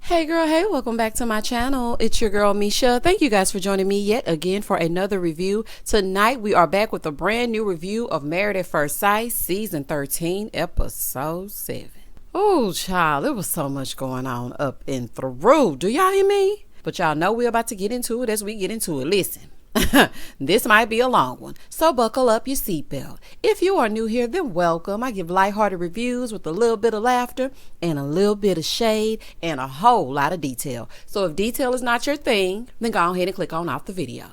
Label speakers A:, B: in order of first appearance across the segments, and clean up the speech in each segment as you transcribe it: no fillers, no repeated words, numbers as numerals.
A: Hey girl, hey, welcome back to my channel. It's your girl Misha. Thank you guys for joining me yet again for another review. Tonight we are back with a brand new review of Married at First Sight, season 13, episode 7. Oh child, there was so much going on up and through. Do y'all hear me? But y'all know we're about to get into it as we get into it. Listen. This might be a long one, so buckle up your seatbelt. If you are new here, then welcome. I give lighthearted reviews with a little bit of laughter and a little bit of shade and a whole lot of detail. So if detail is not your thing, then go ahead and click on off the video.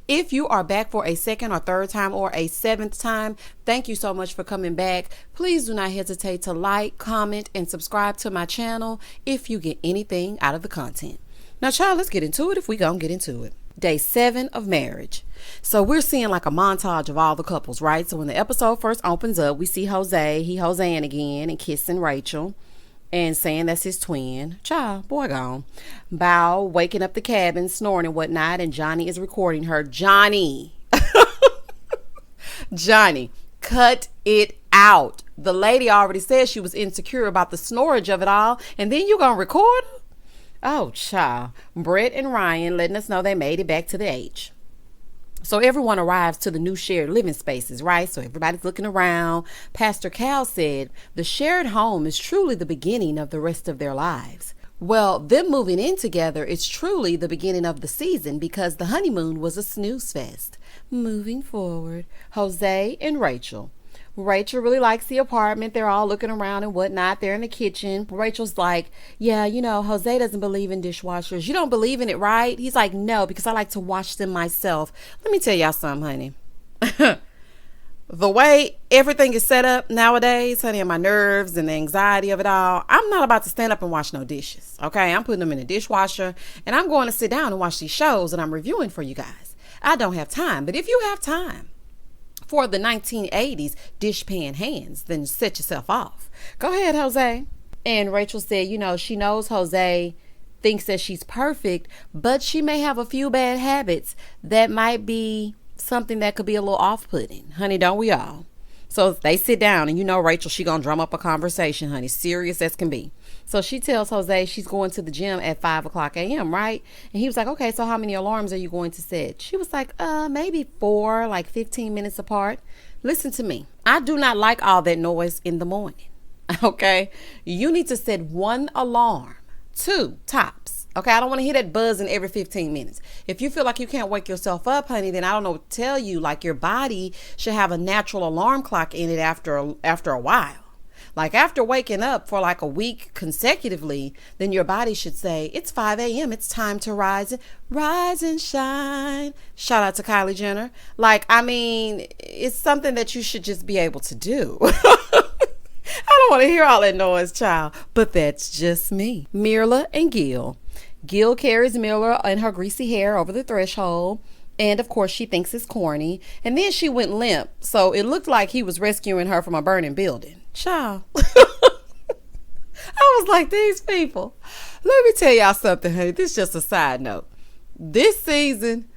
A: If you are back for a second or third time or a seventh time, thank you so much for coming back. Please do not hesitate to like, comment, and subscribe to my channel if you get anything out of the content. Now, child, let's get into it if we gonna get into it. Day 7 of marriage. So we're seeing like a montage of all the couples, right? So when the episode first opens up, we see Jose, Joseing again and kissing Rachel and saying that's his twin. Child, boy gone. Bao waking up the cabin, snoring and whatnot, and Johnny is recording her. Johnny, cut it out. The lady already said she was insecure about the snorage of it all, and then you gonna record her? Oh, child. Brett and Ryan letting us know they made it back to the H. So everyone arrives to the new shared living spaces, right? So everybody's looking around. Pastor Cal said the shared home is truly the beginning of the rest of their lives. Well, them moving in together is truly the beginning of the season because the honeymoon was a snooze fest. Moving forward, Jose and Rachel. Rachel really likes the apartment. They're all looking around and whatnot. They're in the kitchen. Rachel's like, yeah, you know, Jose doesn't believe in dishwashers. You don't believe in it, right? He's like, no, because I like to wash them myself. Let me tell y'all something, honey. The way everything is set up nowadays, honey, and my nerves and the anxiety of it all, I'm not about to stand up and wash no dishes, okay? I'm putting them in a dishwasher, and I'm going to sit down and watch these shows that I'm reviewing for you guys. I don't have time, but if you have time for the 1980s dishpan hands, then set yourself off. Go ahead, Jose. And Rachel said, you know, she knows Jose thinks that she's perfect, but she may have a few bad habits that might be something that could be a little off-putting. Honey, don't we all? So they sit down, and you know Rachel, she gonna drum up a conversation, honey, serious as can be. So she tells Jose she's going to the gym at 5 o'clock a.m., right? And he was like, okay, so how many alarms are you going to set? She was like, maybe 4, like 15 minutes apart. Listen to me. I do not like all that noise in the morning, okay? You need to set 1 alarm, 2 tops, okay? I don't want to hear that buzzing every 15 minutes. If you feel like you can't wake yourself up, honey, then I don't know what to tell you. Like, your body should have a natural alarm clock in it after a while. Like, after waking up for like a week consecutively, then your body should say, it's 5 a.m. It's time to rise and shine. Shout out to Kylie Jenner. Like, I mean, it's something that you should just be able to do. I don't want to hear all that noise, child, but that's just me. Mirla and Gil. Gil carries Mirla and her greasy hair over the threshold. And of course, she thinks it's corny. And then she went limp. So it looked like he was rescuing her from a burning building. Child. I was like, these people. Let me tell y'all something, honey. This is just a side note. This season,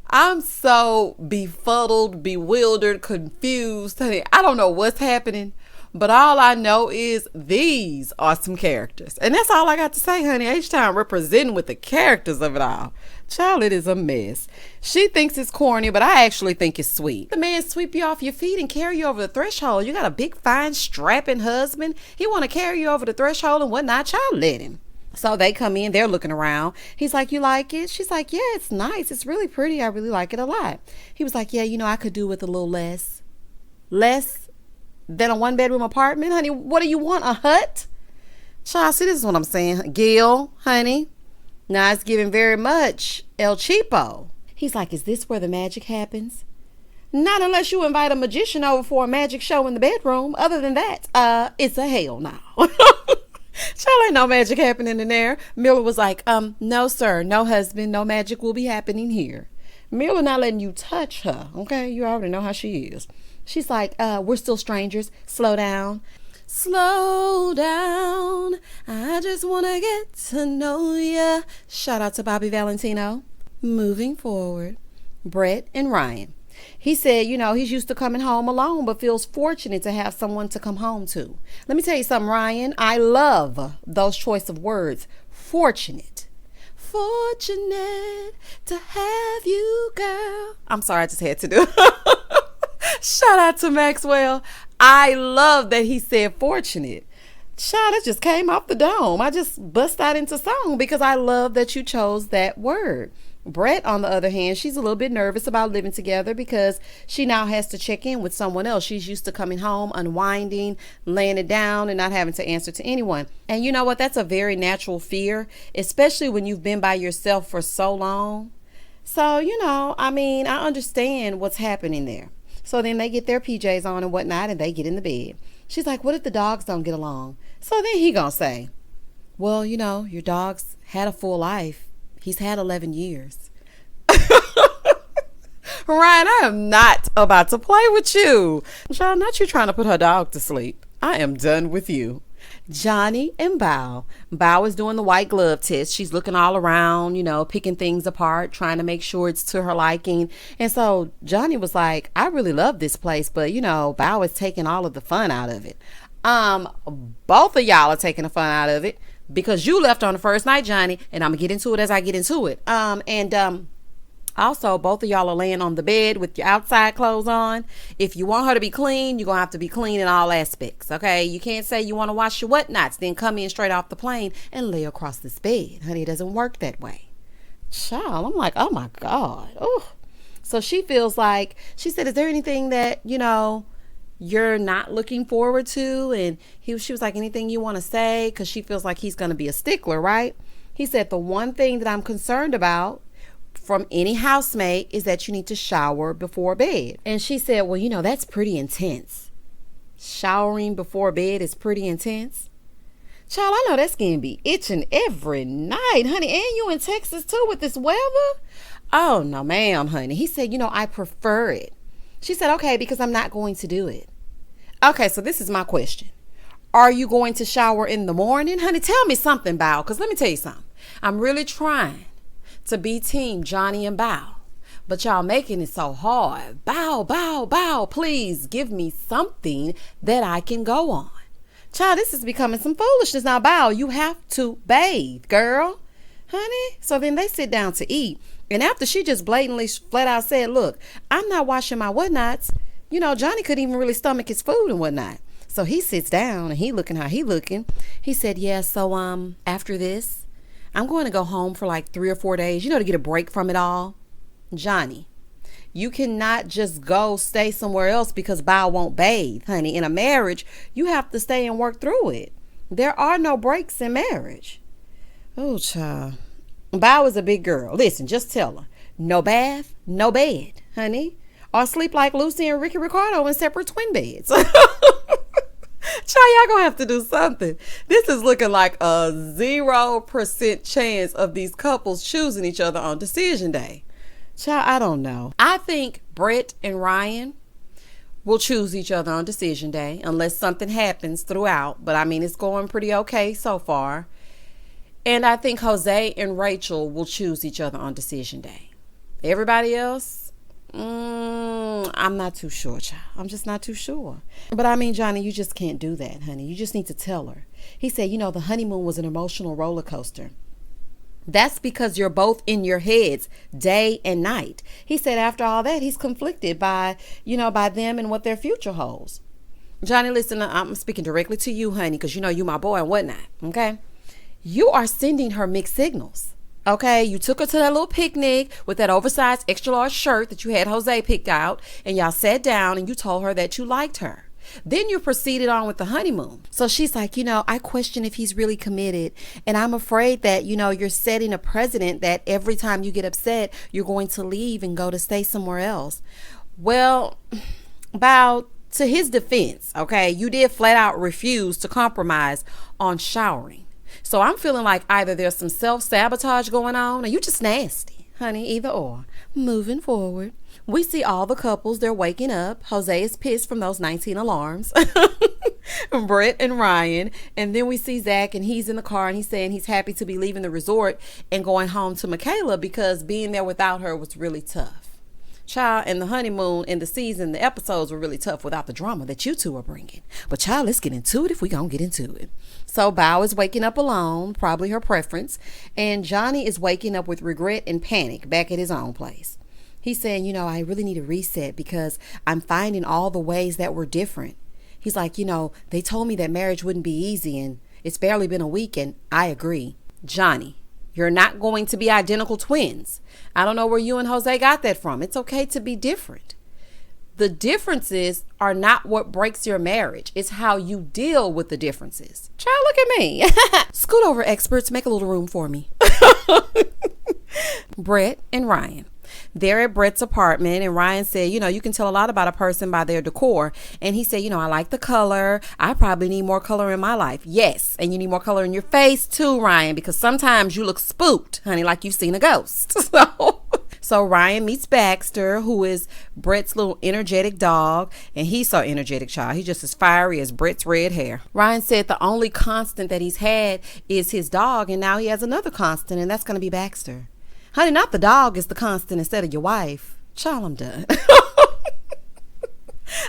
A: I'm so befuddled, bewildered, confused, honey. I don't know what's happening. But all I know is these are some characters. And that's all I got to say, honey. H-Town representing with the characters of it all. Child, it is a mess. She thinks it's corny, but I actually think it's sweet. The man sweep you off your feet and carry you over the threshold. You got a big, fine, strapping husband. He want to carry you over the threshold and whatnot. Child, let him. So they come in. They're looking around. He's like, you like it? She's like, yeah, it's nice. It's really pretty. I really like it a lot. He was like, yeah, you know, I could do with a little less. Less than a 1-bedroom apartment, honey. What do you want, a hut? Child, see, this is what I'm saying. Gil, honey, now it's giving very much El Cheapo. He's like, is this where the magic happens? Not unless you invite a magician over for a magic show in the bedroom. Other than that, it's a hell no. Child, ain't no magic happening in there. Miller was like, no, sir, no husband, no magic will be happening here. Miller not letting you touch her, okay? You already know how she is. She's like, we're still strangers. Slow down. Slow down. I just want to get to know ya. Shout out to Bobby Valentino. Moving forward, Brett and Ryan. He said, you know, he's used to coming home alone, but feels fortunate to have someone to come home to. Let me tell you something, Ryan. I love those choice of words. fortunate. Fortunate to have you, girl. I'm sorry, I just had to do it. Shout out to Maxwell. I love that he said fortunate. Child, it just came off the dome. I just bust out into song because I love that you chose that word. Brett, on the other hand, she's a little bit nervous about living together because she now has to check in with someone else. She's used to coming home, unwinding, laying it down, and not having to answer to anyone. And you know what? That's a very natural fear, especially when you've been by yourself for so long. So, I understand what's happening there. So then they get their PJs on and whatnot, and they get in the bed. She's like, what if the dogs don't get along? So then he gonna say, well, your dog's had a full life. He's had 11 years. Ryan, I am not about to play with you. John, not you trying to put her dog to sleep. I am done with you. Johnny and Bao. Bao is doing the white glove test. She's looking all around, picking things apart, trying to make sure it's to her liking. And so Johnny was like, I really love this place, but Bao is taking all of the fun out of it. Both of y'all are taking the fun out of it because you left on the first night, Johnny, and I'm gonna get into it as I get into it. Also, both of y'all are laying on the bed with your outside clothes on. If you want her to be clean, you're going to have to be clean in all aspects, okay? You can't say you want to wash your whatnots, then come in straight off the plane and lay across this bed. Honey, it doesn't work that way. Child, I'm like, oh my God. Oh. So she feels like, she said, is there anything that, you're not looking forward to? And she was like, anything you want to say? Because she feels like he's going to be a stickler, right? He said, the one thing that I'm concerned about from any housemate is that you need to shower before bed. And she said, well, that's pretty intense. Showering before bed is pretty intense. Child, I know that skin be itching every night, honey. And you in Texas too with this weather? Oh, no, ma'am, honey. He said, I prefer it. She said, okay, because I'm not going to do it. Okay, so this is my question. Are you going to shower in the morning? Honey, tell me something, Bao, because let me tell you something. I'm really trying to be team Johnny and Bao, but y'all making it so hard. Bao, please give me something that I can go on. Child, this is becoming some foolishness now. Bao, you have to bathe, girl. Honey. So then they sit down to eat. And after she just blatantly flat out said, look, I'm not washing my whatnots. Johnny couldn't even really stomach his food and whatnot. So he sits down and he looking how he looking. He said, yeah, so after this, I'm going to go home for like 3 or 4 days, to get a break from it all. Johnny, you cannot just go stay somewhere else because Bao won't bathe, honey. In a marriage, you have to stay and work through it. There are no breaks in marriage. Oh, child. Bao is a big girl. Listen, just tell her. No bath, no bed, honey. Or sleep like Lucy and Ricky Ricardo in separate twin beds. Child, y'all gonna have to do something. This is looking like a 0% chance of these couples choosing each other on decision day. Child, I don't know. I think Brett and Ryan will choose each other on decision day unless something happens throughout. But it's going pretty okay so far. And I think Jose and Rachel will choose each other on decision day. Everybody else, I'm not too sure, child. I'm just not too sure. But Johnny, you just can't do that, honey. You just need to tell her. He said, the honeymoon was an emotional roller coaster. That's because you're both in your heads day and night. He said after all that, he's conflicted by them and what their future holds. Johnny, listen, I'm speaking directly to you, honey, because you my boy and whatnot, okay? You are sending her mixed signals. Okay, you took her to that little picnic with that oversized extra large shirt that you had Jose picked out, and y'all sat down and you told her that you liked her. Then you proceeded on with the honeymoon. So she's like, I question if he's really committed, and I'm afraid that, you're setting a precedent that every time you get upset, you're going to leave and go to stay somewhere else. Well, Bao, to his defense, okay, you did flat out refuse to compromise on showering. So I'm feeling like either there's some self-sabotage going on or you just nasty, honey, either or. Moving forward, we see all the couples, they're waking up. Jose is pissed from those 19 alarms. Brett and Ryan. And then we see Zack and he's in the car and he's saying he's happy to be leaving the resort and going home to Michaela because being there without her was really tough. Child, and the honeymoon and the season, the episodes were really tough without the drama that you two are bringing. But child, let's get into it if we gonna get into it. So Bao is waking up alone, probably her preference, and Johnny is waking up with regret and panic back at his own place. He's saying, I really need a reset because I'm finding all the ways that we're different. He's like, they told me that marriage wouldn't be easy and it's barely been a week, and I agree. Johnny, you're not going to be identical twins. I don't know where you and Jose got that from. It's okay to be different. The differences are not what breaks your marriage. It's how you deal with the differences. Child, look at me. Scoot over, experts. Make a little room for me. Brett and Ryan. They're at Brett's apartment, and Ryan said, you can tell a lot about a person by their decor. And he said, I like the color. I probably need more color in my life. Yes. And you need more color in your face too, Ryan, because sometimes you look spooked, honey, like you've seen a ghost. So Ryan meets Baxter, who is Brett's little energetic dog. And he's so energetic, child. He's just as fiery as Brett's red hair. Ryan said the only constant that he's had is his dog. And now he has another constant, and that's going to be Baxter. Honey, not the dog is the constant instead of your wife. Child, I'm done.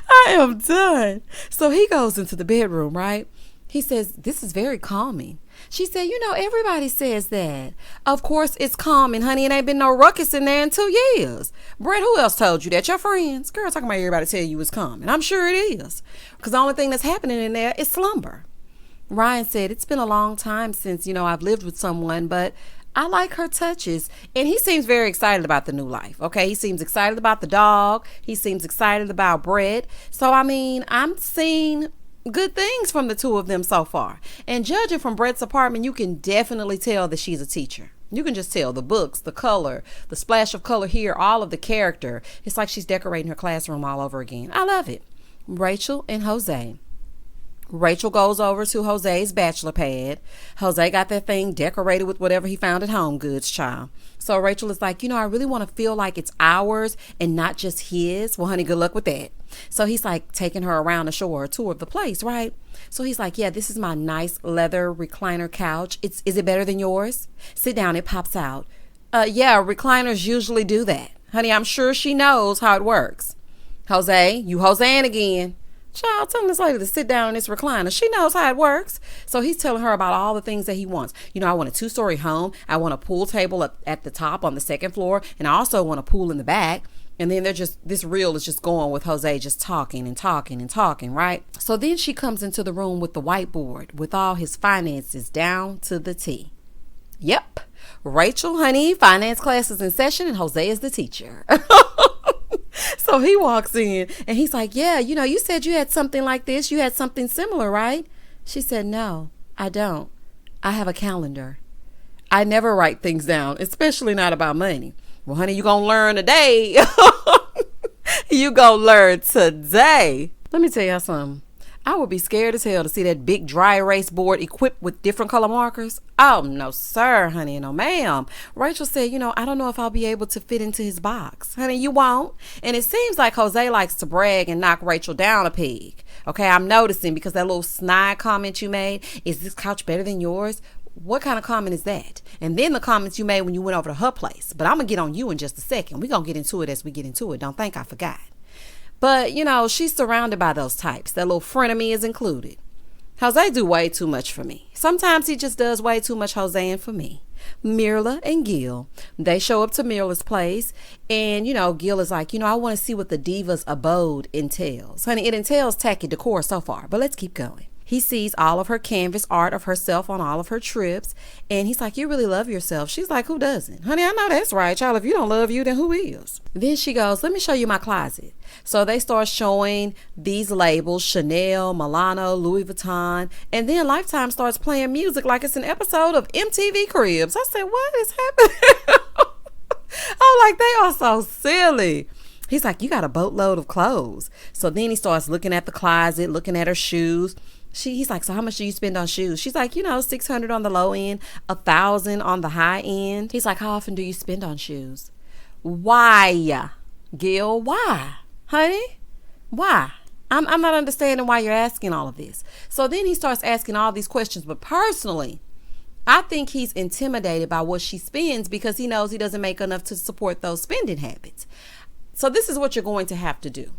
A: I am done. So he goes into the bedroom, right? He says, this is very calming. She said, everybody says that. Of course it's calming, honey. It ain't been no ruckus in there in 2 years. Brett, who else told you that? Your friends. Girl, talking about everybody tell you it's calming. I'm sure it is. Because the only thing that's happening in there is slumber. Ryan said, it's been a long time since, I've lived with someone, but I like her touches. And he seems very excited about the new life. Okay. He seems excited about the dog. He seems excited about Brett. So, I'm seeing good things from the two of them so far. And judging from Brett's apartment, you can definitely tell that she's a teacher. You can just tell the books, the color, the splash of color here, all of the character. It's like she's decorating her classroom all over again. I love it. Rachel and Jose. Rachel goes over to Jose's bachelor pad. Jose got that thing decorated with whatever he found at Home Goods, child. So Rachel is like, I really want to feel like it's ours and not just his. Well, honey, good luck with that. So he's like taking her around the shore, a tour of the place, right? So he's like, yeah, this is my nice leather recliner couch. Is it better than yours? Sit down, it pops out. Yeah, recliners usually do that. Honey, I'm sure she knows how it works. Jose, you Joseing again. Child, telling this lady to sit down in this recliner. She knows how it works. So he's telling her about all the things that he wants. I want a 2-story home. I want a pool table at the top on the second floor. And I also want a pool in the back. And then this reel is just going with Jose just talking and talking and talking, right? So then she comes into the room with the whiteboard with all his finances down to the T. Yep. Rachel, honey, finance class is in session and Jose is the teacher. So he walks in and he's like, yeah, you said you had something like this. You had something similar, right? She said, no, I don't. I have a calendar. I never write things down, especially not about money. Well, honey, you gonna learn today. You gonna learn today. Let me tell y'all something. I would be scared as hell to see that big dry erase board equipped with different color markers. Oh, no, sir, honey. No, ma'am. Rachel said, I don't know if I'll be able to fit into his box. Honey, you won't. And it seems like Jose likes to brag and knock Rachel down a peg. Okay, I'm noticing because that little snide comment you made, is this couch better than yours? What kind of comment is that? And then the comments you made when you went over to her place. But I'm going to get on you in just a second. We're going to get into it as we get into it. Don't think I forgot. But, she's surrounded by those types. That little frenemy is included. Jose do way too much for me. Sometimes he just does way too much Joseing for me. Mirla and Gil, they show up to Mirla's place. And, Gil is like, I want to see what the diva's abode entails. Honey, it entails tacky decor so far. But let's keep going. He sees all of her canvas art of herself on all of her trips. And he's like, you really love yourself. She's like, who doesn't? Honey, I know that's right, child. If you don't love you, then who is? Then she goes, let me show you my closet. So they start showing these labels, Chanel, Milano, Louis Vuitton. And then Lifetime starts playing music like it's an episode of MTV Cribs. I said, what is happening? I'm like, they are so silly. He's like, you got a boatload of clothes. So then he starts looking at the closet, looking at her shoes. He's like, so how much do you spend on shoes? She's like, $600 on the low end, $1,000 on the high end. He's like, how often do you spend on shoes? Why, Gil? Why, honey? Why? I'm not understanding why you're asking all of this. So then he starts asking all these questions. But personally, I think he's intimidated by what she spends because he knows he doesn't make enough to support those spending habits. So this is what you're going to have to do.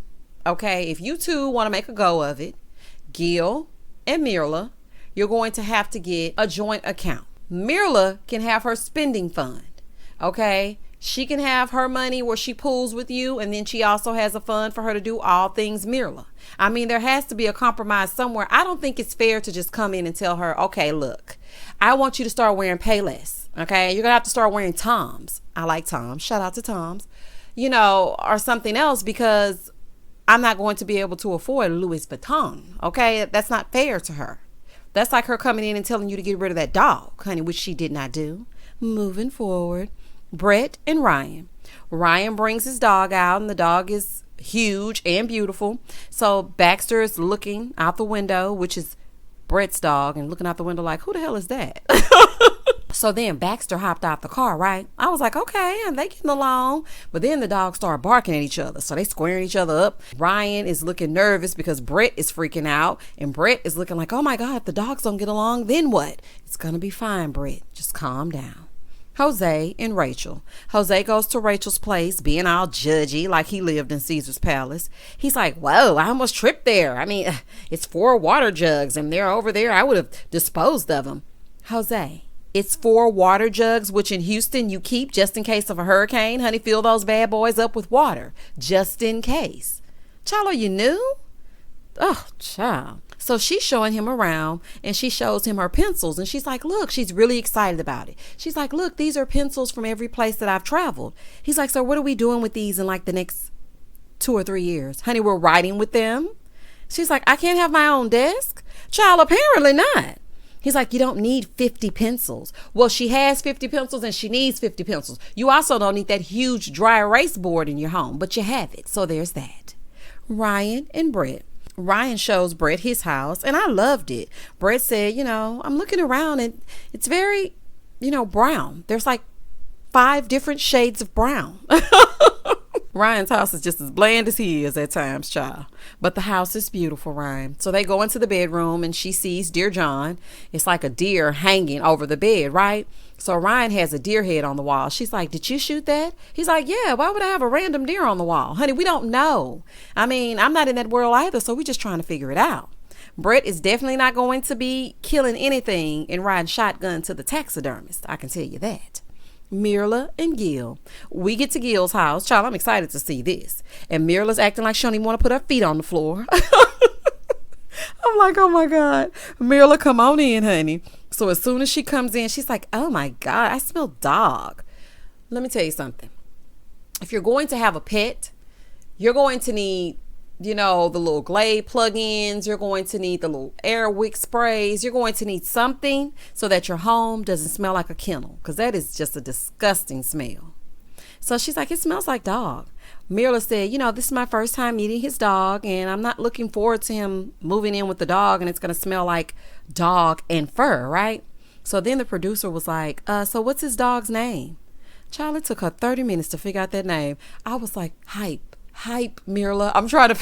A: Okay, if you two want to make a go of it, Gil and Mirla, you're going to have to get a joint account. Mirla can have her spending fund. Okay, she can have her money where she pools with you, and then she also has a fund for her to do all things Mirla. I mean, there has to be a compromise somewhere. I don't think it's fair to just come in and tell her, okay, look, I want you to start wearing Payless. Okay, you're gonna have to start wearing Toms. I like Toms. Shout out to Toms. You know, or something else, because I'm not going to be able to afford Louis Vuitton. Okay, that's not fair to her. That's like her coming in and telling you to get rid of that dog, honey, which she did not do. Moving forward, Brett and Ryan. Ryan brings his dog out, and the dog is huge and beautiful. So Baxter is looking out the window, which is Brett's dog, and looking out the window like, who the hell is that? So then Baxter hopped out the car, right? I was like, okay, and they getting along. But then the dogs started barking at each other. So they squaring each other up. Ryan is looking nervous because Brett is freaking out. And Brett is looking like, oh my God, if the dogs don't get along, then what? It's going to be fine, Brett. Just calm down. Jose and Rachel. Jose goes to Rachel's place, being all judgy like he lived in Caesar's palace. He's like, whoa, I almost tripped there. I mean, it's 4 water jugs and they're over there. I would have disposed of them. Jose, it's 4 water jugs, which in Houston you keep just in case of a hurricane. Honey, fill those bad boys up with water, just in case. Child, are you new? Oh, child. So she's showing him around, and she shows him her pencils, and she's like, look, she's really excited about it. She's like, look, these are pencils from every place that I've traveled. He's like, so what are we doing with these in like the next 2 or 3 years? Honey, we're writing with them. She's like, I can't have my own desk? Child, apparently not. He's like, you don't need 50 pencils. Well, she has 50 pencils and she needs 50 pencils. You also don't need that huge dry erase board in your home, but you have it. So there's that. Ryan and Brett. Ryan shows Brett his house, and I loved it. Brett said, you know, I'm looking around and it's very, you know, brown. There's like 5 different shades of brown. Ryan's house is just as bland as he is at times, child. But the house is beautiful, Ryan. So they go into the bedroom, and she sees Dear John. It's like a deer hanging over the bed, right? So Ryan has a deer head on the wall. She's like, did you shoot that? He's like, yeah, why would I have a random deer on the wall? Honey, we don't know. I mean, I'm not in that world either, so we're just trying to figure it out. Brett is definitely not going to be killing anything and riding shotgun to the taxidermist. I can tell you that. Mirla and Gil. We get to Gil's house. Child, I'm excited to see this. And Mirla's acting like she don't even want to put her feet on the floor. I'm like, oh my God. Mirla, come on in, honey. So as soon as she comes in, she's like, oh my God, I smell dog. Let me tell you something. If you're going to have a pet, you're going to need, you know, the little Glade plug-ins. You're going to need the little Airwick sprays. You're going to need something so that your home doesn't smell like a kennel, because that is just a disgusting smell. So she's like, it smells like dog. Mirla said, you know, this is my first time meeting his dog, and I'm not looking forward to him moving in with the dog, and it's going to smell like dog and fur, right? So then the producer was like, so what's his dog's name? Child, it took her 30 minutes to figure out that name. I was like, Hype, Mirla. I'm trying to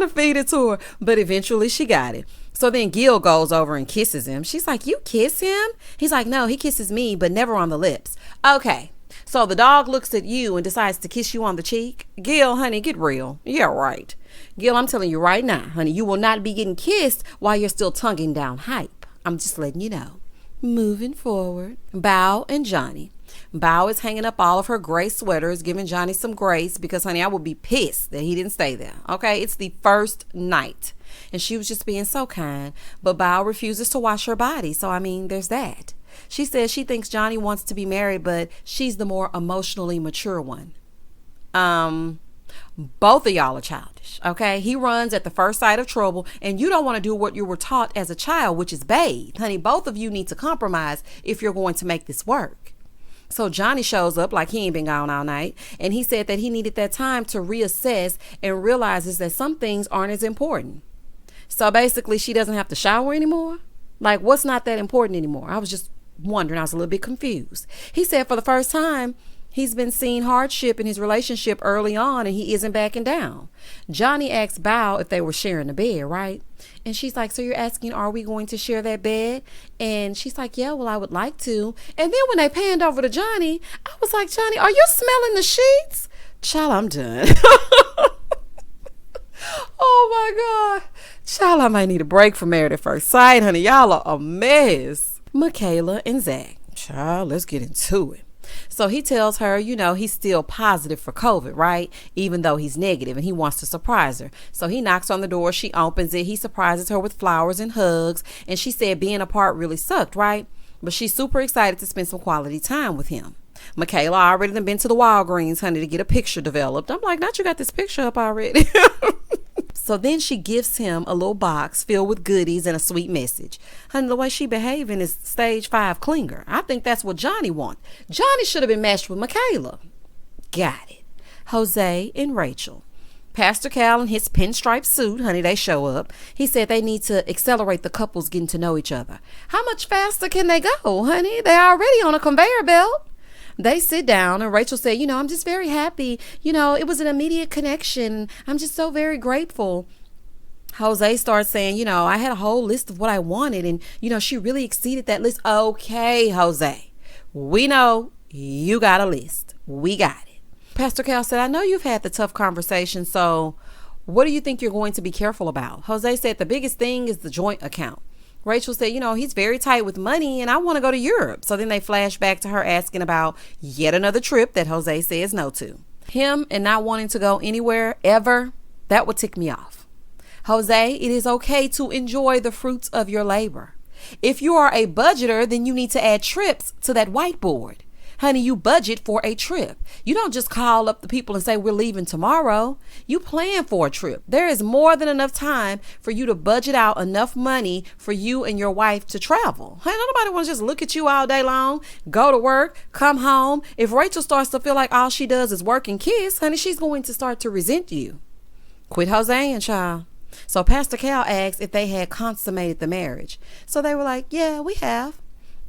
A: feed it to her, but eventually she got it. So then Gil goes over and kisses him. She's like, you kiss him? He's like, no, he kisses me, but never on the lips. Okay. So the dog looks at you and decides to kiss you on the cheek. Gil, honey, get real. Yeah, right. Gil, I'm telling you right now, honey, you will not be getting kissed while you're still tonguing down Hype. I'm just letting you know. Moving forward, Bao and Johnny. Bao is hanging up all of her gray sweaters, giving Johnny some grace because, honey, I would be pissed that he didn't stay there. Okay, it's the first night. And she was just being so kind. But Bao refuses to wash her body. So, I mean, there's that. She says she thinks Johnny wants to be married, but she's the more emotionally mature one. Both of y'all are childish, okay? He runs at the first sight of trouble, and you don't want to do what you were taught as a child, which is bathe. Honey, both of you need to compromise if you're going to make this work. So Johnny shows up like he ain't been gone all night, and he said that he needed that time to reassess and realizes that some things aren't as important. So basically, she doesn't have to shower anymore? Like, what's not that important anymore? I was just wondering. I was a little bit confused. He said for the first time, he's been seeing hardship in his relationship early on, and he isn't backing down. Johnny asked Bao if they were sharing the bed, right? And she's like, so you're asking, are we going to share that bed? And she's like, yeah, well, I would like to. And then when they panned over to Johnny, I was like, Johnny, are you smelling the sheets? Child, I'm done. Oh my God. Child, I might need a break from Married at First Sight, honey. Y'all are a mess. Michaela and Zack. Child, let's get into it. So he tells her, he's still positive for COVID, right? Even though he's negative, and he wants to surprise her. So he knocks on the door. She opens it. He surprises her with flowers and hugs. And she said being apart really sucked, right? But she's super excited to spend some quality time with him. Michaela already done been to the Walgreens, honey, to get a picture developed. I'm like, not you got this picture up already. So then she gives him a little box filled with goodies and a sweet message. Honey, the way she behaving is stage 5 clinger. I think that's what Johnny wants. Johnny should have been matched with Michaela. Got it. Jose and Rachel. Pastor Cal in his pinstripe suit, honey, they show up. He said they need to accelerate the couples getting to know each other. How much faster can they go, honey? They're already on a conveyor belt. They sit down and Rachel said, I'm just very happy. It was an immediate connection. I'm just so very grateful. Jose starts saying, I had a whole list of what I wanted. And, she really exceeded that list. Okay, Jose, we know you got a list. We got it. Pastor Cal said, I know you've had the tough conversation. So what do you think you're going to be careful about? Jose said the biggest thing is the joint account. Rachel said, he's very tight with money and I want to go to Europe. So then they flash back to her asking about yet another trip that Jose says no to. Him and not wanting to go anywhere ever, that would tick me off. Jose, it is okay to enjoy the fruits of your labor. If you are a budgeter, then you need to add trips to that whiteboard. Honey, you budget for a trip. You don't just call up the people and say, we're leaving tomorrow. You plan for a trip. There is more than enough time for you to budget out enough money for you and your wife to travel. Honey, nobody wants to just look at you all day long, go to work, come home. If Rachel starts to feel like all she does is work and kiss, honey, she's going to start to resent you. Quit Joseing, child. So Pastor Cal asked if they had consummated the marriage. So they were like, yeah, we have.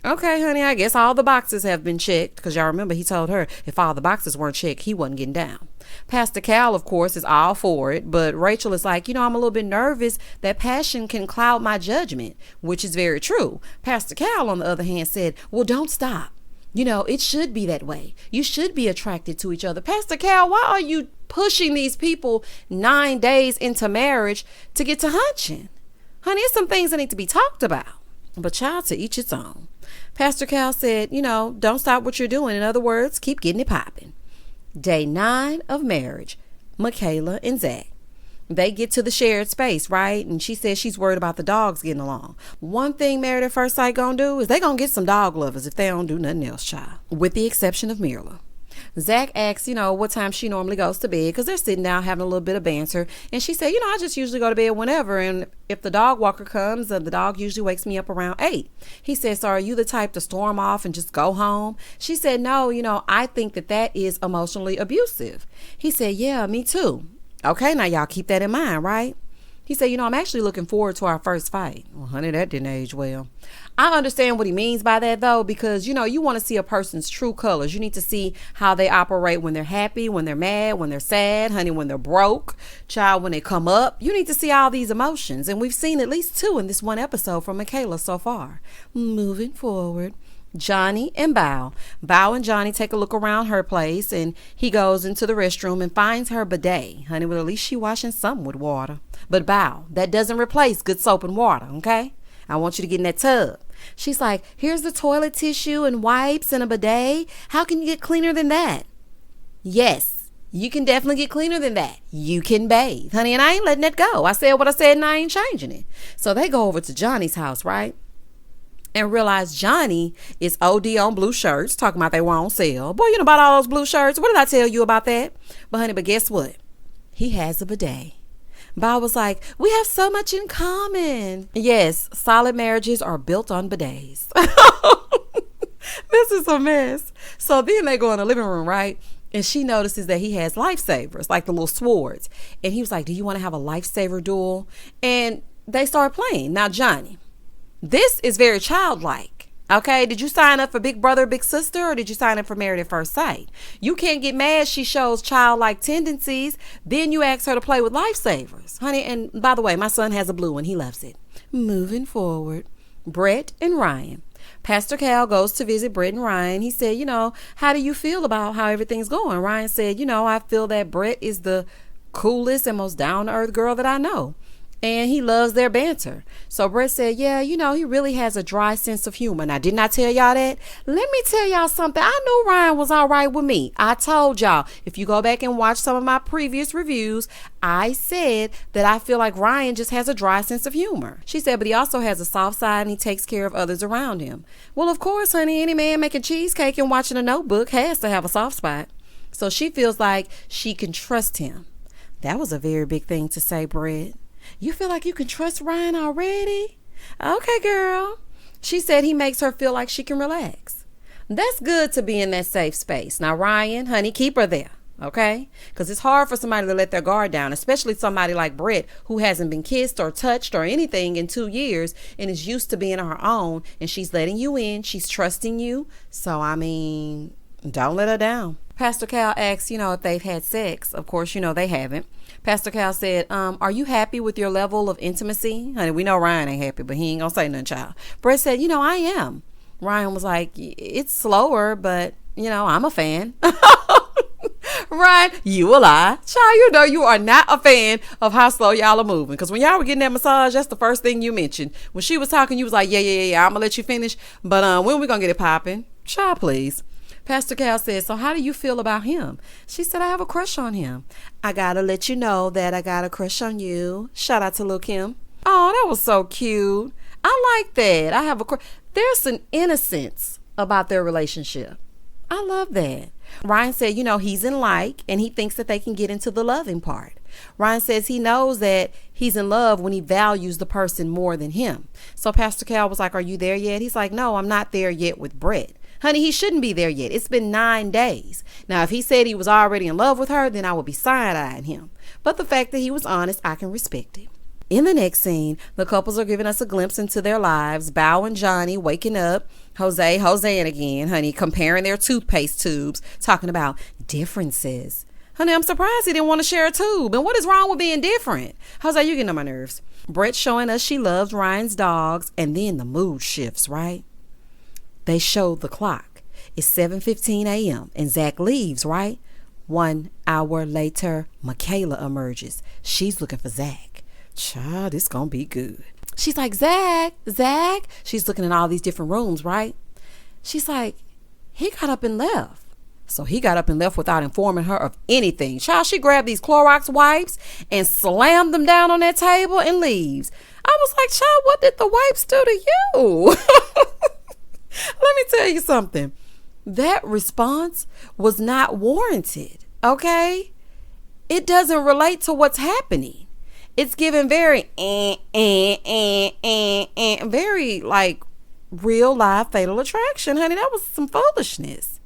A: Okay, honey, I guess all the boxes have been checked, because y'all remember he told her if all the boxes weren't checked, he wasn't getting down. Pastor Cal, of course, is all for it, but Rachel is like, I'm a little bit nervous that passion can cloud my judgment, which is very true. Pastor Cal, on the other hand, said, well, don't stop. It should be that way. You should be attracted to each other. Pastor Cal, why are you pushing these people 9 days into marriage to get to hunching? Honey, it's some things that need to be talked about. But child, to each its own. Pastor Cal said, don't stop what you're doing. In other words, keep getting it popping. Day 9 of marriage, Michaela and Zack. They get to the shared space, right? And she says she's worried about the dogs getting along. One thing Married at First Sight gonna do is they gonna get some dog lovers if they don't do nothing else, child. With the exception of Mirla. Zack asks, what time she normally goes to bed, because they're sitting down having a little bit of banter. And she said, I just usually go to bed whenever. And if the dog walker comes, the dog usually wakes me up around 8. He said, so are you the type to storm off and just go home? She said, no, I think that is emotionally abusive. He said, yeah, me too. Okay, now y'all keep that in mind, right? He said, I'm actually looking forward to our first fight. Well, honey, that didn't age well. I understand what he means by that, though, because, you want to see a person's true colors. You need to see how they operate when they're happy, when they're mad, when they're sad, honey, when they're broke, child, when they come up. You need to see all these emotions. And we've seen at least 2 in this one episode from Michaela so far. Moving forward. Johnny and Bao. Bao and Johnny take a look around her place, and he goes into the restroom and finds her bidet. Honey, well, at least she washing something with water. But Bao, that doesn't replace good soap and water, okay? I want you to get in that tub. She's like, here's the toilet tissue and wipes and a bidet. How can you get cleaner than that? Yes, you can definitely get cleaner than that. You can bathe, honey, and I ain't letting it go. I said what I said and I ain't changing it. So they go over to Johnny's house, right? And realize Johnny is OD on blue shirts, talking about they were on sale. Boy, about all those blue shirts. What did I tell you about that? But honey, but guess what? He has a bidet. Bob was like, we have so much in common. Yes, solid marriages are built on bidets. This is a mess. So then they go in the living room, right? And she notices that he has lifesavers, like the little swords. And he was like, do you want to have a lifesaver duel? And they start playing. Now, Johnny, this is very childlike. Okay, did you sign up for Big Brother, Big Sister, or did you sign up for Married at First Sight? You can't get mad she shows childlike tendencies. Then you ask her to play with lifesavers. Honey, and by the way, my son has a blue one. He loves it. Moving forward, Brett and Ryan. Pastor Cal goes to visit Brett and Ryan. He said, how do you feel about how everything's going? Ryan said, I feel that Brett is the coolest and most down-to-earth girl that I know. And he loves their banter. So Brett said, yeah, he really has a dry sense of humor. Now, didn't I tell y'all that? Let me tell y'all something. I knew Ryan was all right with me. I told y'all, if you go back and watch some of my previous reviews, I said that I feel like Ryan just has a dry sense of humor. She said, but he also has a soft side and he takes care of others around him. Well, of course, honey, any man making cheesecake and watching a Notebook has to have a soft spot. So she feels like she can trust him. That was a very big thing to say, Brett. You feel like you can trust Ryan already? Okay, girl. She said he makes her feel like she can relax. That's good to be in that safe space. Now, Ryan, honey, keep her there, okay? Because it's hard for somebody to let their guard down, especially somebody like Brett who hasn't been kissed or touched or anything in 2 years and is used to being on her own, and she's letting you in. She's trusting you. So, don't let her down. Pastor Cal asks, if they've had sex. Of course, they haven't. Pastor Cal said, are you happy with your level of intimacy? Honey, we know Ryan ain't happy, but he ain't gonna say nothing, child. Brett said, I am. Ryan was like, it's slower, but, I'm a fan. Ryan, you a lie. Child, you are not a fan of how slow y'all are moving. Because when y'all were getting that massage, that's the first thing you mentioned. When she was talking, you was like, yeah, I'm gonna let you finish. But when we gonna get it popping? Child, please. Pastor Cal said, so how do you feel about him? She said, I have a crush on him. I gotta let you know that I got a crush on you. Shout out to Lil' Kim. Oh, that was so cute. I like that. I have a crush. There's an innocence about their relationship. I love that. Ryan said, he's in like, and he thinks that they can get into the loving part. Ryan says he knows that he's in love when he values the person more than him. So Pastor Cal was like, are you there yet? He's like, no, I'm not there yet with Brett. Honey, he shouldn't be there yet. It's been 9 days. Now, if he said he was already in love with her, then I would be side-eyeing him. But the fact that he was honest, I can respect it. In the next scene, the couples are giving us a glimpse into their lives. Bow and Johnny waking up. Jose again, honey, comparing their toothpaste tubes, talking about differences. Honey, I'm surprised he didn't want to share a tube. And what is wrong with being different? Jose, you getting on my nerves. Brett showing us she loves Ryan's dogs, and then the mood shifts, right? They show the clock. It's 7:15 a.m. and Zack leaves, right? 1 hour later, Michaela emerges. She's looking for Zack. Child, it's gonna be good. She's like, Zack. She's looking in all these different rooms, right? She's like, he got up and left. So he got up and left without informing her of anything. Child, she grabbed these Clorox wipes and slammed them down on that table and leaves. I was like, child, what did the wipes do to you? Let me tell you something. That response was not warranted, okay? It doesn't relate to what's happening. It's given very, very like real live Fatal Attraction, honey. That was some foolishness.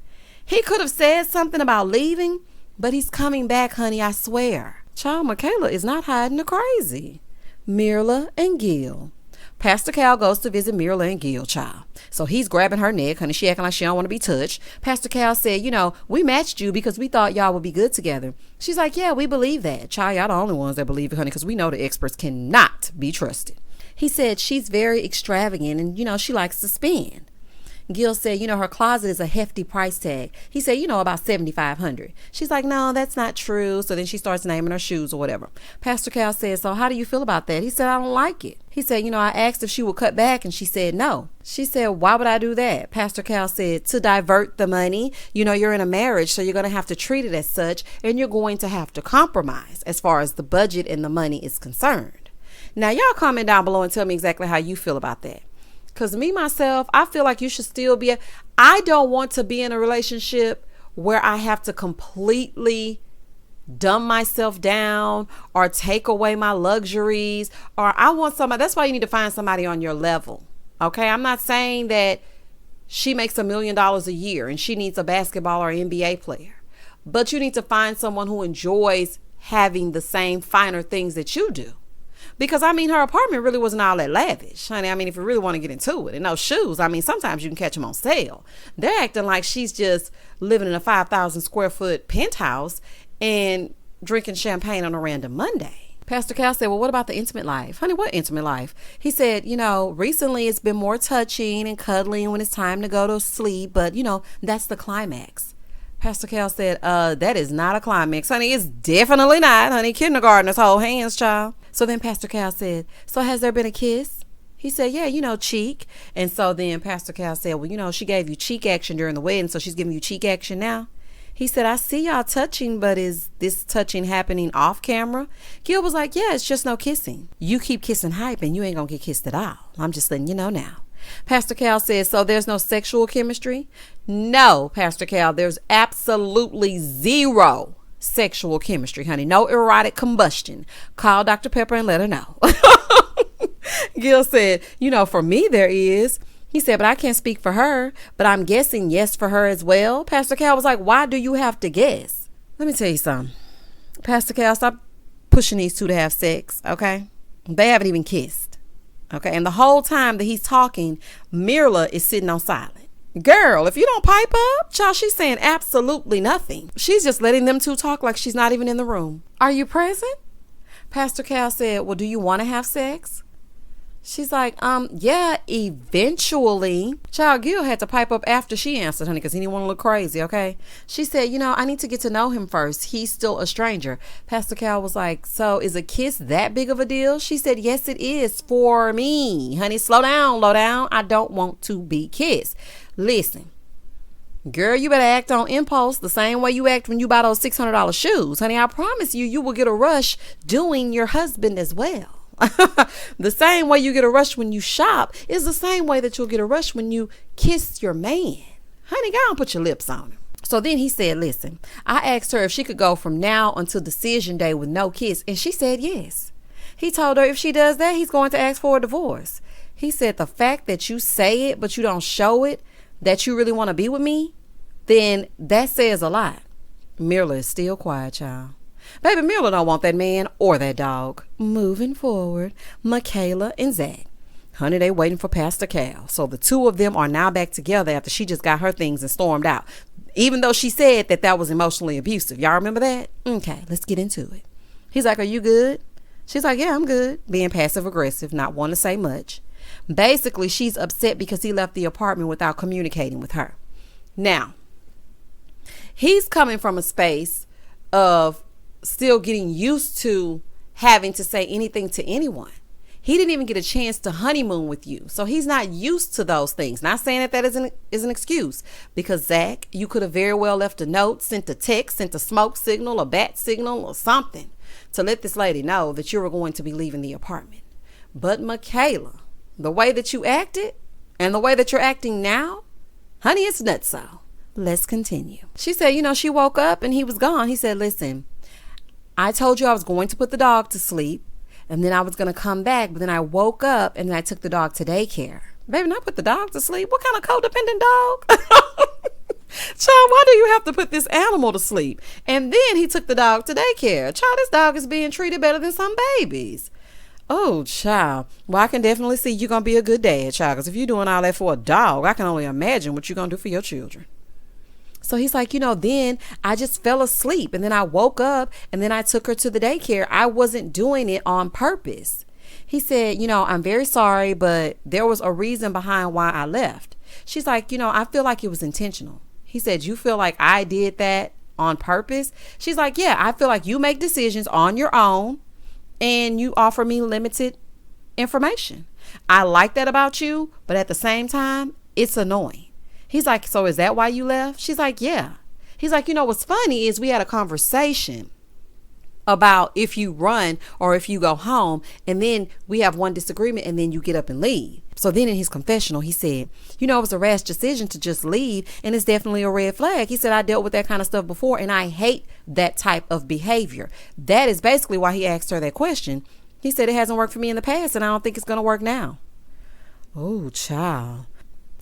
A: He could have said something about leaving, but he's coming back, honey, I swear. Child, Michaela is not hiding the crazy. Mirla and Gil. Pastor Cal goes to visit Mirla and Gil, child. So he's grabbing her neck, honey. She acting like she don't want to be touched. Pastor Cal said, we matched you because we thought y'all would be good together. She's like, yeah, we believe that. Child, y'all the only ones that believe it, honey, because we know the experts cannot be trusted. He said she's very extravagant and, she likes to spend. Gil said, her closet is a hefty price tag. He said, about $7,500. She's like, no, that's not true. So then she starts naming her shoes or whatever. Pastor Cal said, so how do you feel about that? He said, I don't like it. He said, I asked if she would cut back and she said no. She said, why would I do that? Pastor Cal said, to divert the money. You're in a marriage, so you're going to have to treat it as such, and you're going to have to compromise as far as the budget and the money is concerned. Now, y'all comment down below and tell me exactly how you feel about that. Because me, myself, I feel like you should still be. I don't want to be in a relationship where I have to completely dumb myself down or take away my luxuries. Or I want somebody. That's why you need to find somebody on your level. Okay. I'm not saying that she makes $1 million a year and she needs a basketball or NBA player. But you need to find someone who enjoys having the same finer things that you do. Because, her apartment really wasn't all that lavish. Honey, if you really want to get into it. And those shoes, sometimes you can catch them on sale. They're acting like she's just living in a 5,000 square foot penthouse and drinking champagne on a random Monday. Pastor Cal said, well, what about the intimate life? Honey, what intimate life? He said, recently it's been more touching and cuddling when it's time to go to sleep. But, that's the climax. Pastor Cal said, that is not a climax, honey. It's definitely not, honey. Kindergartners hold hands, child. So then Pastor Cal said, so has there been a kiss? He said, yeah, cheek. And so then Pastor Cal said, well, she gave you cheek action during the wedding, so she's giving you cheek action now. He said, I see y'all touching, but is this touching happening off camera? Gil was like, yeah, it's just no kissing. You keep kissing hype and you ain't gonna get kissed at all. I'm just letting you know now. Pastor Cal says, so there's no sexual chemistry? No, Pastor Cal, there's absolutely zero sexual chemistry, honey. No erotic combustion. Call Dr. Pepper and let her know. Gil said, for me there is. He said, but I can't speak for her, but I'm guessing yes for her as well. Pastor Cal was like, why do you have to guess? Let me tell you something. Pastor Cal, stop pushing these two to have sex, okay? They haven't even kissed, okay? And the whole time that he's talking, Mirla is sitting on silent. Girl, if you don't pipe up, child, she's saying absolutely nothing. She's just letting them two talk like she's not even in the room. Are you present? Pastor Cal said, well, do you want to have sex? She's like, yeah, eventually. Child, Gil had to pipe up after she answered, honey, because he didn't want to look crazy, okay? She said, I need to get to know him first. He's still a stranger. Pastor Cal was like, so is a kiss that big of a deal? She said, yes, it is for me. Honey, slow down, low down. I don't want to be kissed. Listen, girl, you better act on impulse the same way you act when you buy those $600 shoes. Honey, I promise you, you will get a rush doing your husband as well. The same way you get a rush when you shop is the same way that you'll get a rush when you kiss your man. Honey, go on, put your lips on him. So then he said, listen, I asked her if she could go from now until decision day with no kiss, and she said yes. He told her if she does that, he's going to ask for a divorce. He said the fact that you say it, but you don't show it, that you really want to be with me, then that says a lot. Mirla is still quiet, child. Baby, Mirla don't want that man or that dog. Moving forward, Michaela and Zack. Honey, they waiting for Pastor Cal. So the two of them are now back together after she just got her things and stormed out. Even though she said that was emotionally abusive. Y'all remember that? Okay, let's get into it. He's like, are you good? She's like, yeah, I'm good. Being passive aggressive, not wanting to say much. Basically, she's upset because he left the apartment without communicating with her. Now, he's coming from a space of still getting used to having to say anything to anyone. He didn't even get a chance to honeymoon with you. So he's not used to those things. Not saying that is an excuse. Because Zack, you could have very well left a note, sent a text, sent a smoke signal, a bat signal, or something to let this lady know that you were going to be leaving the apartment. But Michaela, the way that you acted and the way that you're acting now, honey, it's nutso. Let's continue. She said, she woke up and he was gone. He said, listen, I told you I was going to put the dog to sleep and then I was going to come back, but then I woke up and then I took the dog to daycare. Baby, not put the dog to sleep. What kind of codependent dog? Child, why do you have to put this animal to sleep? And then he took the dog to daycare. Child, this dog is being treated better than some babies. Oh, child. Well, I can definitely see you're going to be a good dad, child, because if you're doing all that for a dog, I can only imagine what you're going to do for your children. So he's like, then I just fell asleep and then I woke up and then I took her to the daycare. I wasn't doing it on purpose. He said, I'm very sorry, but there was a reason behind why I left. She's like, I feel like it was intentional. He said, you feel like I did that on purpose? She's like, yeah, I feel like you make decisions on your own and you offer me limited information. I like that about you, but at the same time, it's annoying. He's like, so is that why you left? She's like, yeah. He's like, what's funny is we had a conversation about if you run or if you go home, and then we have one disagreement and then you get up and leave. So then in his confessional, he said, it was a rash decision to just leave, and it's definitely a red flag. He said, I dealt with that kind of stuff before and I hate that type of behavior. That is basically why he asked her that question. He said, it hasn't worked for me in the past and I don't think it's going to work now. Oh, child.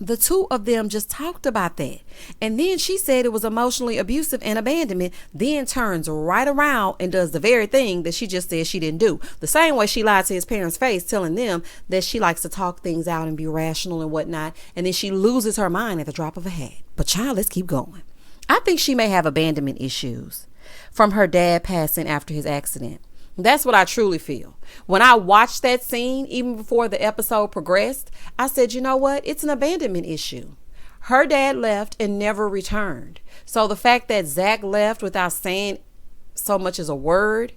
A: The two of them just talked about that. And then she said it was emotionally abusive and abandonment, then turns right around and does the very thing that she just said she didn't do. The same way she lied to his parents' face, telling them that she likes to talk things out and be rational and whatnot. And then she loses her mind at the drop of a hat. But child, let's keep going. I think she may have abandonment issues from her dad passing after his accident. That's what I truly feel. When I watched that scene, even before the episode progressed, I said, you know what? It's an abandonment issue. Her dad left and never returned. So the fact that Zack left without saying so much as a word,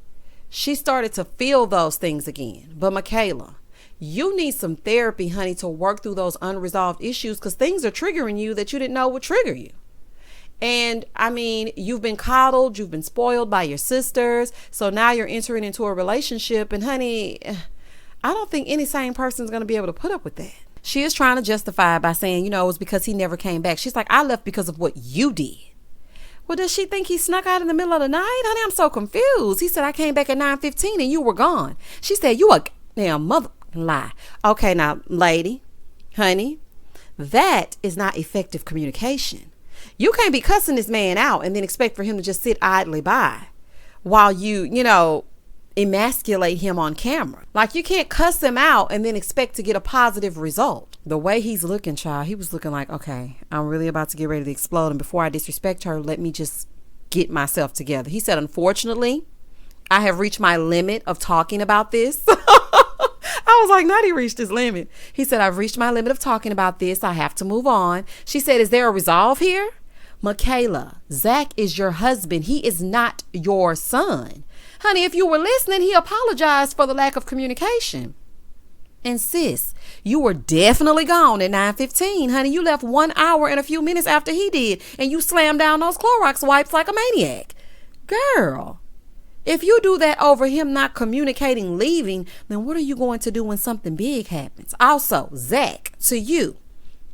A: she started to feel those things again. But Michaela, you need some therapy, honey, to work through those unresolved issues, because things are triggering you that you didn't know would trigger you. And I mean, you've been coddled, you've been spoiled by your sisters. So now you're entering into a relationship. And honey, I don't think any sane person is going to be able to put up with that. She is trying to justify it by saying, it was because he never came back. She's like, I left because of what you did. Well, does she think he snuck out in the middle of the night? Honey, I'm so confused. He said, I came back at 9:15 and you were gone. She said, you a damn mother lie. Okay, now, lady, honey, that is not effective communication. You can't be cussing this man out and then expect for him to just sit idly by while you emasculate him on camera. Like, you can't cuss him out and then expect to get a positive result. The way he's looking, child, he was looking like, okay, I'm really about to get ready to explode. And before I disrespect her, let me just get myself together. He said, unfortunately, I have reached my limit of talking about this. I was like, not he reached his limit. He said, I've reached my limit of talking about this. I have to move on. She said, is there a resolve here? Michaela, Zack is your husband. He is not your son. Honey, if you were listening, he apologized for the lack of communication. And sis, you were definitely gone at 9:15. Honey, you left 1 hour and a few minutes after he did. And you slammed down those Clorox wipes like a maniac. Girl, if you do that over him not communicating, leaving, then what are you going to do when something big happens? Also, Zack, to you.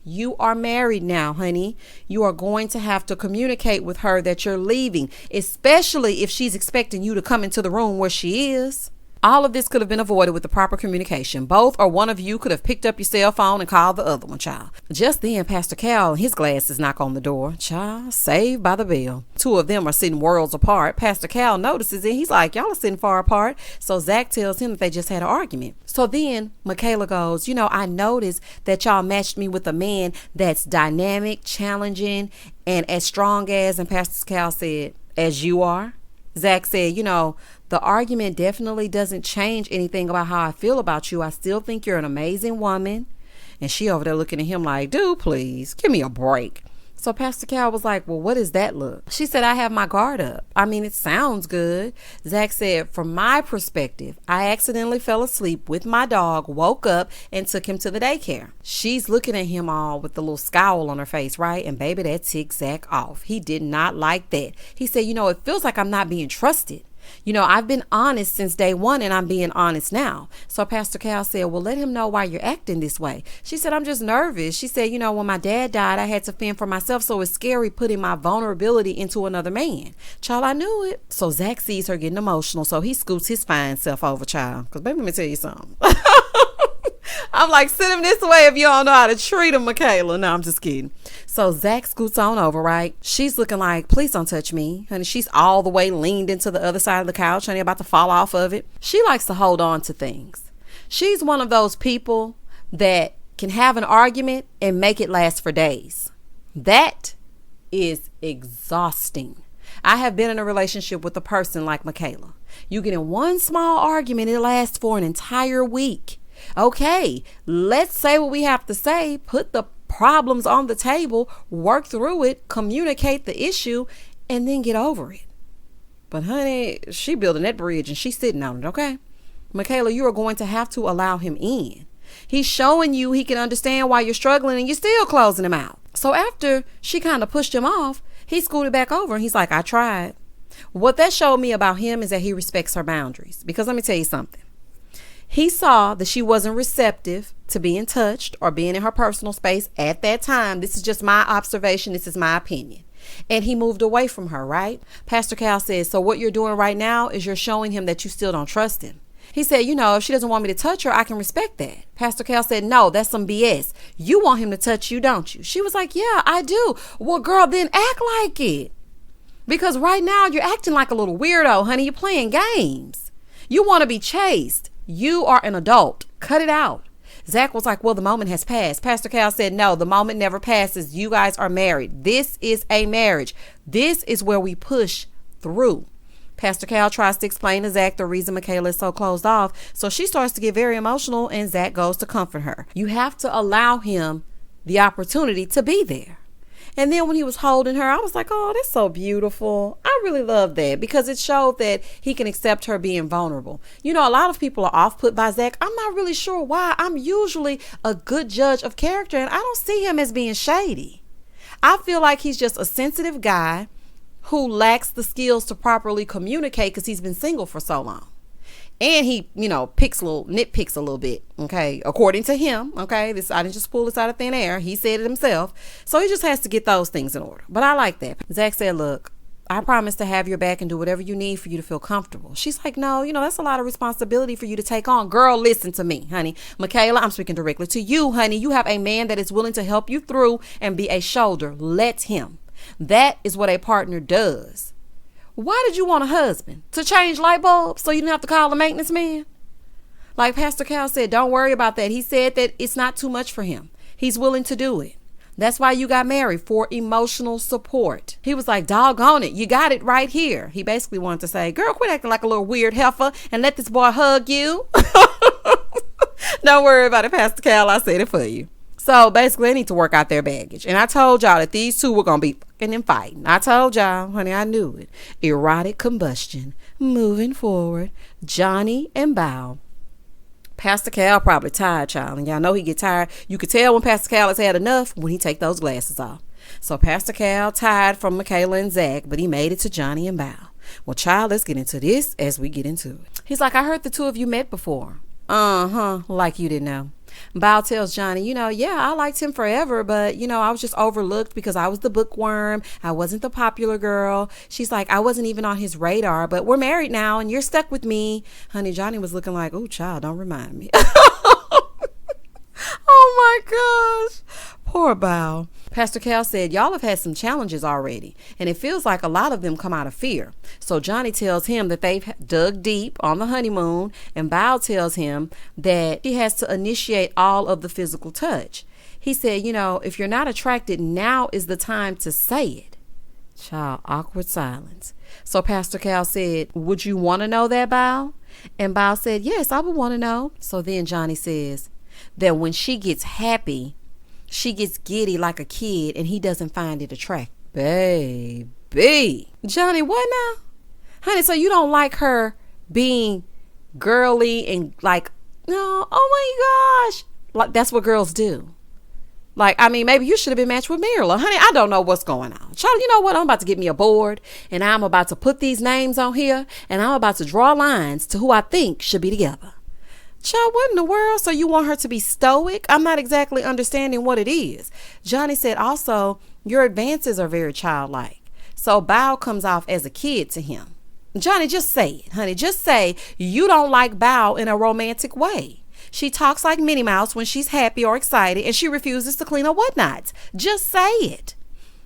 A: You are married now, honey. You are going to have to communicate with her that you're leaving, especially if she's expecting you to come into the room where she is. All of this could have been avoided with the proper communication. Both or one of you could have picked up your cell phone and called the other one, child. Just then, Pastor Cal and his glasses knock on the door. Child, saved by the bell. Two of them are sitting worlds apart. Pastor Cal notices it. He's like, y'all are sitting far apart. So Zack tells him that they just had an argument. So then Michaela goes, I noticed that y'all matched me with a man that's dynamic, challenging, and as strong as, and Pastor Cal said, as you are. Zack said, the argument definitely doesn't change anything about how I feel about you. I still think you're an amazing woman. And she over there looking at him like, dude, please give me a break. So Pastor Cal was like, well, what does that look? She said, I have my guard up. I mean, it sounds good. Zack said, from my perspective, I accidentally fell asleep with my dog, woke up and took him to the daycare. She's looking at him all with the little scowl on her face, right? And baby, that ticked Zack off. He did not like that. He said, it feels like I'm not being trusted. I've been honest since day one and I'm being honest now. So Pastor Cal said, well, let him know why you're acting this way. She said, I'm just nervous. She said, when my dad died, I had to fend for myself. So it's scary putting my vulnerability into another man. Child, I knew it. So Zack sees her getting emotional. So he scoots his fine self over, child. Because baby, let me tell you something. I'm like, send him this way if you don't know how to treat him, Michaela. No, I'm just kidding. So Zack scoots on over, right? She's looking like, please don't touch me. Honey, she's all the way leaned into the other side of the couch, honey, about to fall off of it. She likes to hold on to things. She's one of those people that can have an argument and make it last for days. That is exhausting. I have been in a relationship with a person like Michaela. You get in one small argument, it lasts for an entire week. Okay, let's say what we have to say, put the problems on the table, work through it, communicate the issue, and then get over it. But honey, she building that bridge and she's sitting on it, okay? Michaela, you are going to have to allow him in. He's showing you he can understand why you're struggling and you're still closing him out. So after she kind of pushed him off, he scooted back over and he's like, I tried. What that showed me about him is that he respects her boundaries. Because let me tell you something. He saw that she wasn't receptive to being touched or being in her personal space at that time. This is just my observation. This is my opinion. And he moved away from her, right? Pastor Cal says, so what you're doing right now is you're showing him that you still don't trust him. He said, if she doesn't want me to touch her, I can respect that. Pastor Cal said, no, that's some BS. You want him to touch you, don't you? She was like, yeah, I do. Well, girl, then act like it. Because right now you're acting like a little weirdo, honey. You're playing games. You want to be chased. You are an adult. Cut it out. Zack was like, well, the moment has passed. Pastor Cal said, no, the moment never passes. You guys are married. This is a marriage. This is where we push through. Pastor Cal tries to explain to Zack the reason Michaela is so closed off, so she starts to get very emotional, and Zack goes to comfort her. You have to allow him the opportunity to be there. And then when he was holding her, I was like, oh, that's so beautiful. I really love that because it showed that he can accept her being vulnerable. You know, a lot of people are off-put by Zack. I'm not really sure why. I'm usually a good judge of character, and I don't see him as being shady. I feel like he's just a sensitive guy who lacks the skills to properly communicate because he's been single for so long. And he, nitpicks a little bit, okay, according to him, okay. I didn't just pull this out of thin air. He said it himself. So he just has to get those things in order. But I like that. Zack said, look, I promise to have your back and do whatever you need for you to feel comfortable. She's like, no, that's a lot of responsibility for you to take on. Girl, listen to me, honey. Michaela, I'm speaking directly to you, honey. You have a man that is willing to help you through and be a shoulder. Let him. That is what a partner does. Why did you want a husband? To change light bulbs so you didn't have to call a maintenance man? Like Pastor Cal said, don't worry about that. He said that it's not too much for him. He's willing to do it. That's why you got married, for emotional support. He was like, doggone it, you got it right here. He basically wanted to say, girl, quit acting like a little weird heifer and let this boy hug you. Don't worry about it, Pastor Cal. I said it for you. So basically, they need to work out their baggage. And I told y'all that these two were going to be fucking and fighting. I told y'all, honey, I knew it. Erotic combustion. Moving forward. Johnny and Bao. Pastor Cal probably tired, y'all. And y'all know he get tired. You could tell when Pastor Cal has had enough when he take those glasses off. So Pastor Cal tired from Michaela and Zack, but he made it to Johnny and Bao. Well, child, let's get into this as we get into it. He's like, I heard the two of you met before. Like you didn't know. Bao tells Johnny, yeah, I liked him forever, but, I was just overlooked because I was the bookworm. I wasn't the popular girl. She's like, I wasn't even on his radar, but we're married now and you're stuck with me. Honey, Johnny was looking like, oh, child, don't remind me. Oh, my gosh. Poor Bao. Pastor Cal said, y'all have had some challenges already, and it feels like a lot of them come out of fear. So Johnny tells him that they've dug deep on the honeymoon, and Bao tells him that he has to initiate all of the physical touch. He said, if you're not attracted, now is the time to say it. Child, awkward silence. So Pastor Cal said, would you want to know that, Bao? And Bao said, yes, I would want to know. So then Johnny says that when she gets happy, she gets giddy like a kid and he doesn't find it attractive. Baby. Johnny, what now? Honey, so you don't like her being girly and like, no, oh my gosh. Like, that's what girls do. Like, I mean, maybe you should have been matched with Mirla. Honey, I don't know what's going on. Child, you know what? I'm about to get me a board and I'm about to put these names on here and I'm about to draw lines to who I think should be together. Child, what in the world? So you want her to be stoic? I'm not exactly understanding what it is. Johnny said also, your advances are very childlike. So Bao comes off as a kid to him. Johnny, just say it, honey. Just say you don't like Bao in a romantic way. She talks like Minnie Mouse when she's happy or excited and she refuses to clean her whatnots. Just say it.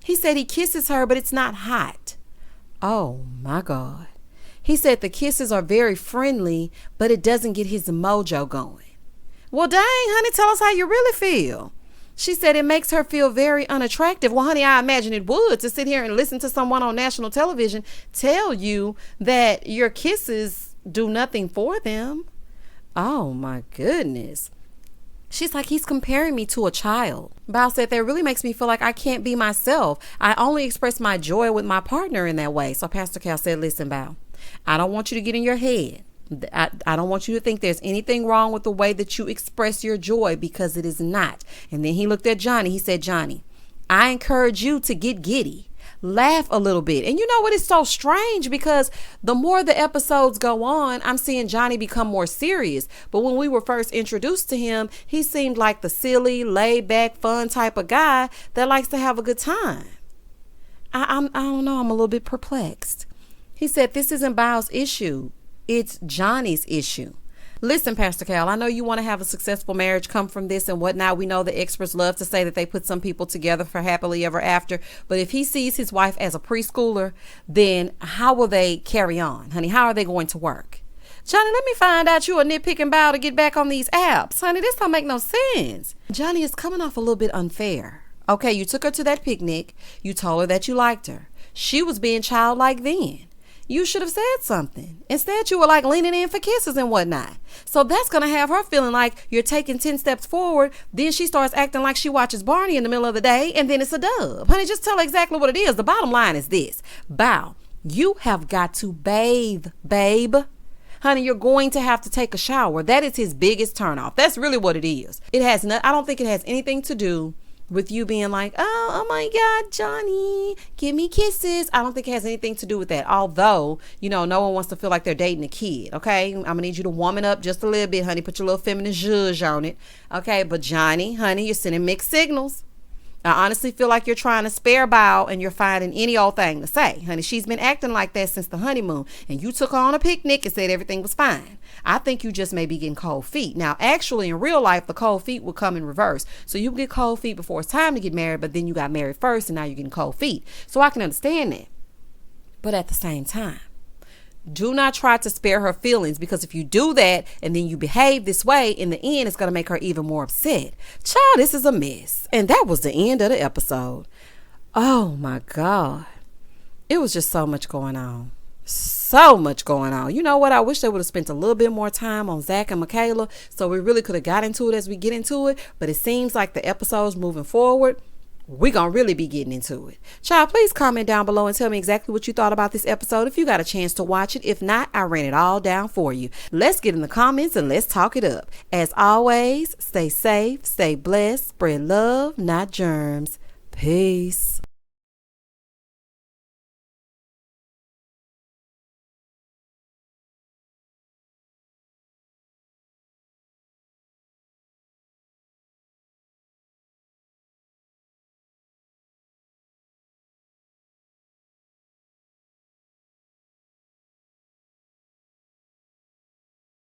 A: He said he kisses her, but it's not hot. Oh my God. He said the kisses are very friendly, but it doesn't get his mojo going. Well, dang, honey, tell us how you really feel. She said it makes her feel very unattractive. Well, honey, I imagine it would to sit here and listen to someone on national television tell you that your kisses do nothing for them. Oh, my goodness. She's like, he's comparing me to a child. Bao said, that really makes me feel like I can't be myself. I only express my joy with my partner in that way. So Pastor Cal said, listen, Bao, I don't want you to get in your head. I don't want you to think there's anything wrong with the way that you express your joy, because it is not. And then he looked at Johnny. He said, Johnny, I encourage you to get giddy. Laugh a little bit. And you know what? It's so strange because the more the episodes go on, I'm seeing Johnny become more serious. But when we were first introduced to him, he seemed like the silly, laid back, fun type of guy that likes to have a good time. I don't know. I'm a little bit perplexed. He said, this isn't Bao's issue. It's Johnny's issue. Listen, Pastor Cal, I know you want to have a successful marriage come from this and whatnot. We know the experts love to say that they put some people together for happily ever after. But if he sees his wife as a preschooler, then how will they carry on? Honey, how are they going to work? Johnny, let me find out you a nitpicking Bao to get back on these apps. Honey, this don't make no sense. Johnny is coming off a little bit unfair. Okay, you took her to that picnic. You told her that you liked her. She was being childlike then. you should have said something. Instead, you were like leaning in for kisses and whatnot. So that's going to have her feeling like you're taking 10 steps forward. Then she starts acting like she watches Barney in the middle of the day, and then it's a dub. Honey, just tell her exactly what it is. The bottom line is this. Bow, you have got to bathe, babe. Honey, you're going to have to take a shower. That is his biggest turnoff. That's really what it is. I don't think it has anything to do with you being like, oh my God, Johnny, give me kisses. I don't think it has anything to do with that. Although, no one wants to feel like they're dating a kid. Okay. I'm going to need you to warm it up just a little bit, honey. Put your little feminine zhuzh on it. Okay. But Johnny, honey, you're sending mixed signals. I honestly feel like you're trying to spare Bow and you're finding any old thing to say. Honey, she's been acting like that since the honeymoon, and you took her on a picnic and said everything was fine. I think you just may be getting cold feet. Now, actually, in real life, the cold feet will come in reverse. So you get cold feet before it's time to get married, but then you got married first and now you're getting cold feet. So I can understand that. But at the same time, do not try to spare her feelings, because if you do that and then you behave this way, in the end, it's going to make her even more upset. Child, this is a mess. And that was the end of the episode. Oh my God. It was just so much going on. So much going on. You know what? I wish they would have spent a little bit more time on Zack and Michaela, so we really could have got into it as we get into it. But it seems like the episodes moving forward, we're going to really be getting into it. Child, please comment down below and tell me exactly what you thought about this episode if you got a chance to watch it. If not, I ran it all down for you. Let's get in the comments and let's talk it up. As always, stay safe, stay blessed, spread love, not germs. Peace.